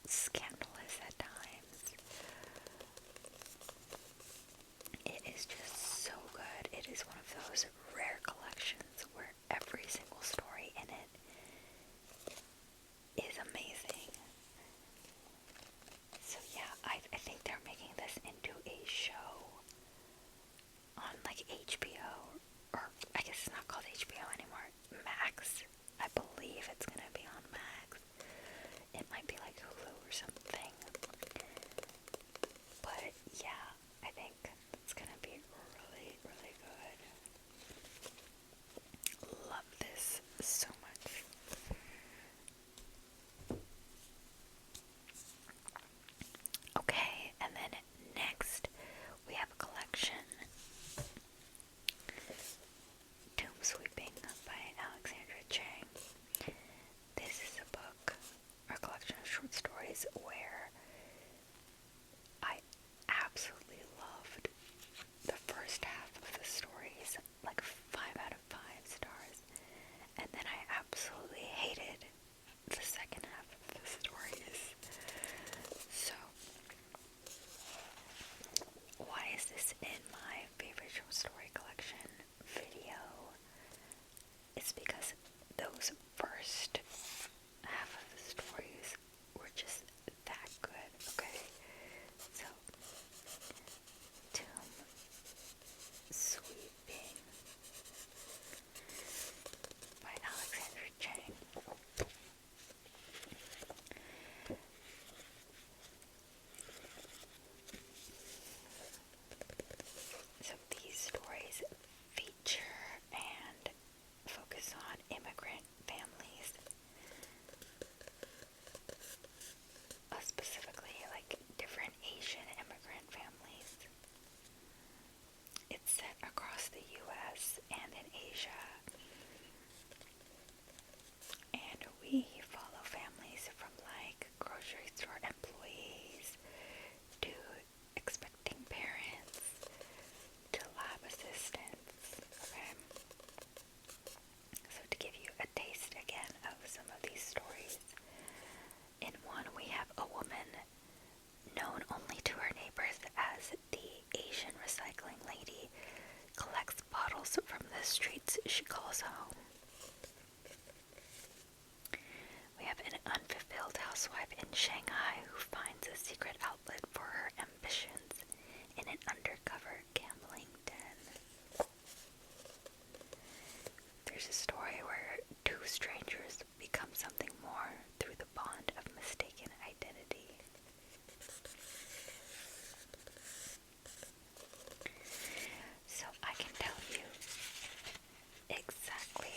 scandalous at times. It is just so good. It is one of those rare collections where every single story in it is amazing. So yeah, I think they're making this into a show on like HBO, or I guess it's not called HBO anymore, Max. I believe it's gonna be on Max. It might be like Hulu or something. But yeah, I think it's gonna be really, really good. Love this so much. Okay, and then next we have a collection, Tomb Sweeping by Alexandra Chang. This is a book, or a collection of short stories where I absolutely loved the first half of the stories, like 5 out of 5 stars, and then I absolutely hated the second half of the stories. So, why is this in my favorite short story collection video? It's because those first half of the stories were just that good, okay? So, Tomb Sweeping by Alexandra Chang. So these stories feature and focus on immigrant families, specifically like different Asian immigrant families. It's set across the US and in Asia, and we follow families from like grocery store employees to expecting parents to lab assistants. Okay, so to give you a taste again of some of these stories, in one we have a woman known only to her neighbors as the Asian recycling lady collects bottles from the streets she calls home. We have an unfulfilled housewife in Shanghai who finds a secret outlet for her ambitions in an undercover gambling den. There's a story where two strangers become something more through the bond of mistaken identity. So I can tell you exactly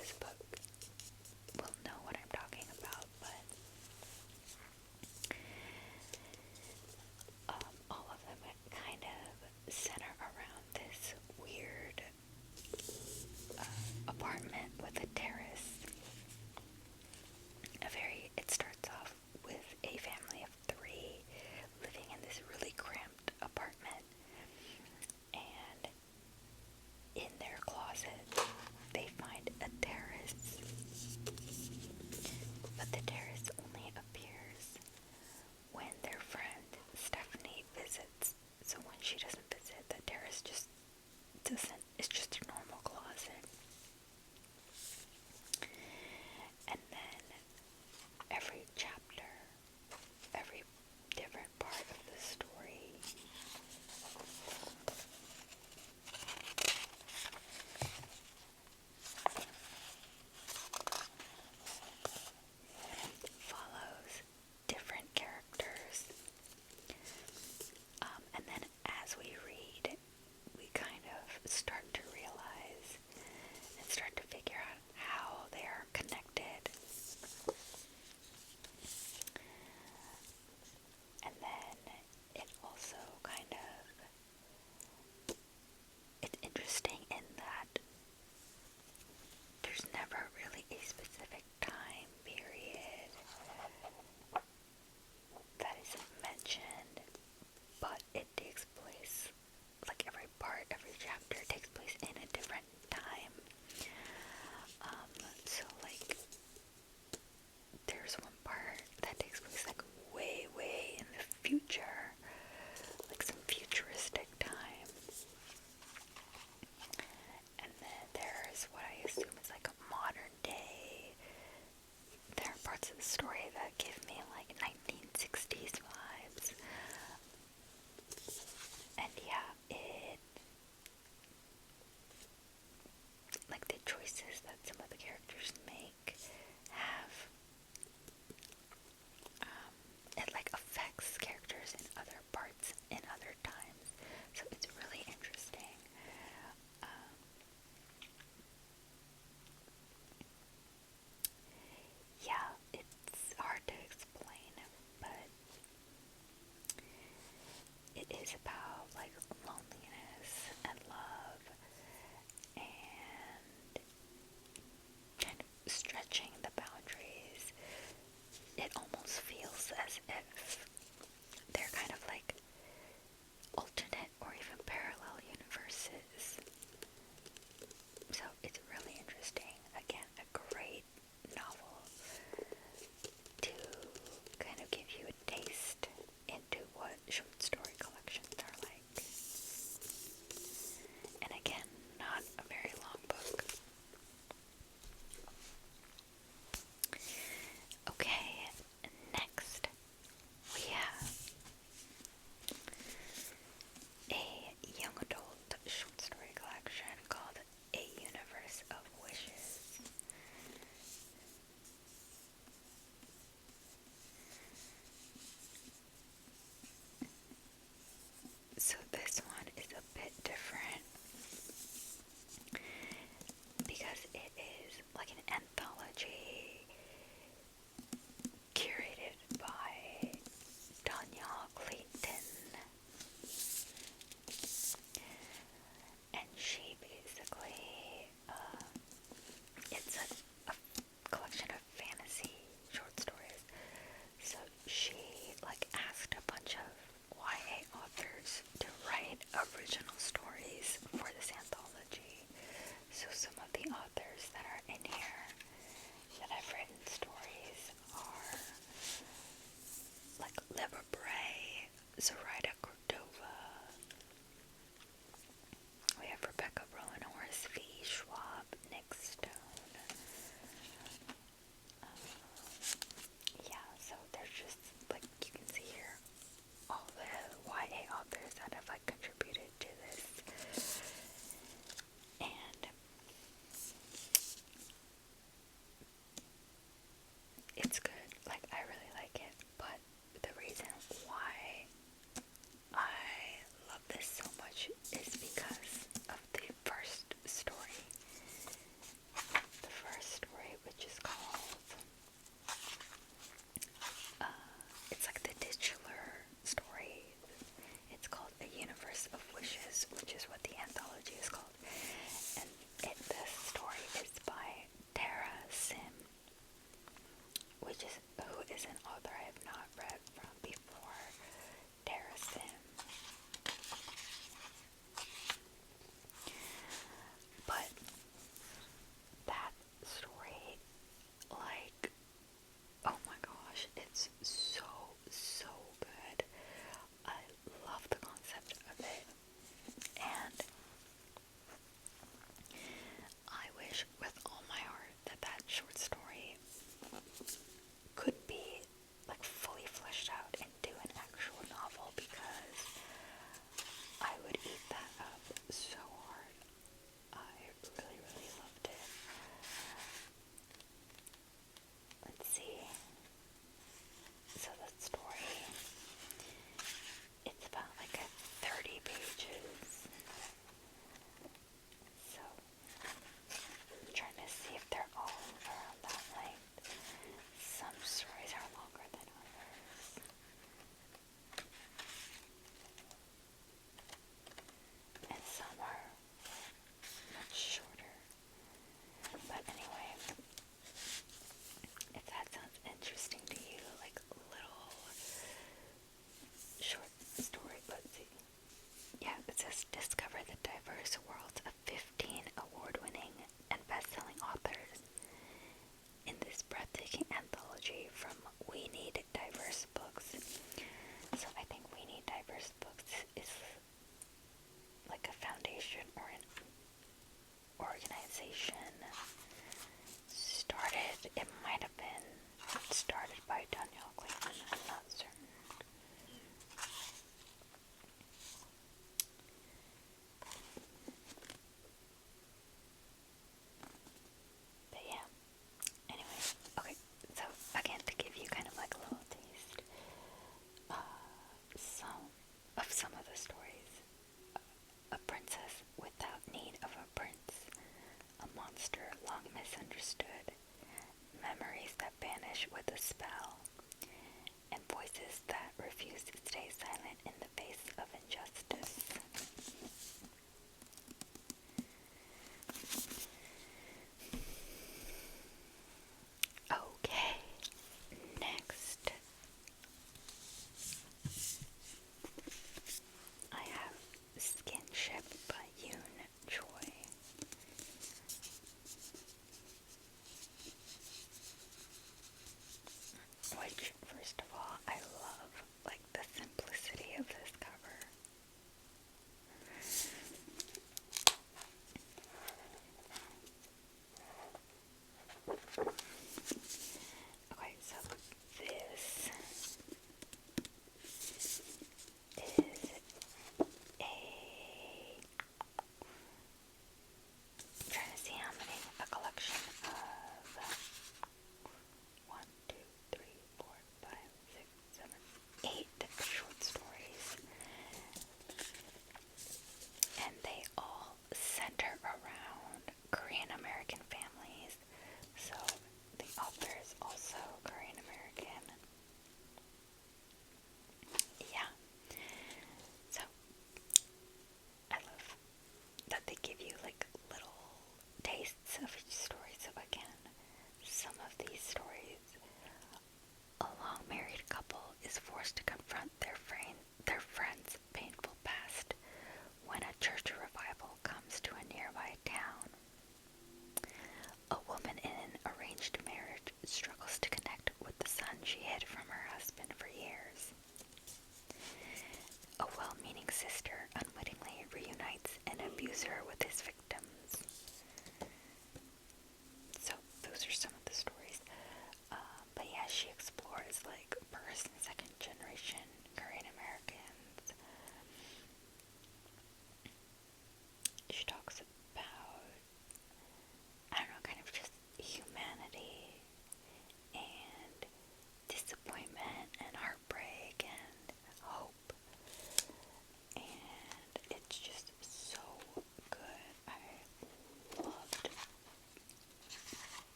this book will know what I'm talking about, but all of them kind of center around this weird apartment with a terrace. It starts off with a family of 3 living in this really cramped apartment, and in their closet they find a terrace, but the terrace only appears when their friend Stephanie visits. So when she doesn't visit, the terrace just doesn't, it's just a normal closet. And then every chapter, every different part of the story follows different characters. And then as we read, we kind of start to realize and start to figure out how they are connected. And then it also kind of, it's interesting in that there's never really a specific time period that is mentioned, but it takes place, like every chapter takes place in a different time. So like, there's one part that takes place like way, way in the future, like some futuristic time. And then there's what I assume is like a modern day. There are parts of the story that give me like 1960s vibes. And yeah, like the choices that some of the characters make have, it like affects characters in other parts in other times. So it's really interesting. Yeah, it's hard to explain, but it is about like loneliness and love and kind of stretching the boundaries. It almost feels as if they're kind of like alternate or even parallel universes. So it's really interesting. Again, a great novel to kind of give you a taste into what short story collections are like. And again, not a very long book. Okay, next we have a young adult short story collection called A Universe of Wishes. So this one is a bit different because it is like an anthology curated by Tanya Clayton, and she basically, it's a collection of fantasy short stories. So she like asked a bunch of YA authors to write started by Danielle Clayton, I'm not certain. But yeah, anyway, okay, so again, to give you kind of like a little taste, some of the stories. A princess without need of a prince, a monster long misunderstood, memories that vanish with a spell, and voices that refuse to stay silent in the face of injustice. Okay, next I have Skinship by Yoon Choi. Which, first of all, I love, like, the simplicity of this cover.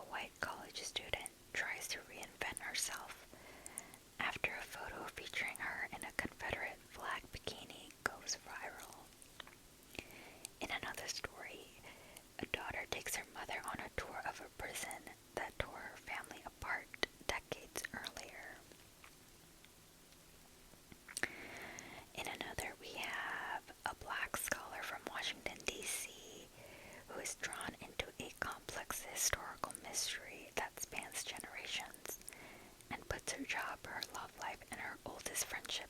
white college student tries to reinvent herself after a photo featuring her in a Confederate flag bikini goes viral. In another story, a daughter takes her mother on a tour of a prison that tore her family apart decades earlier. In another, we have a black scholar from Washington, D.C., who is drawn into a complex historical mystery that spans generations and puts her job, her love life, and her oldest friendship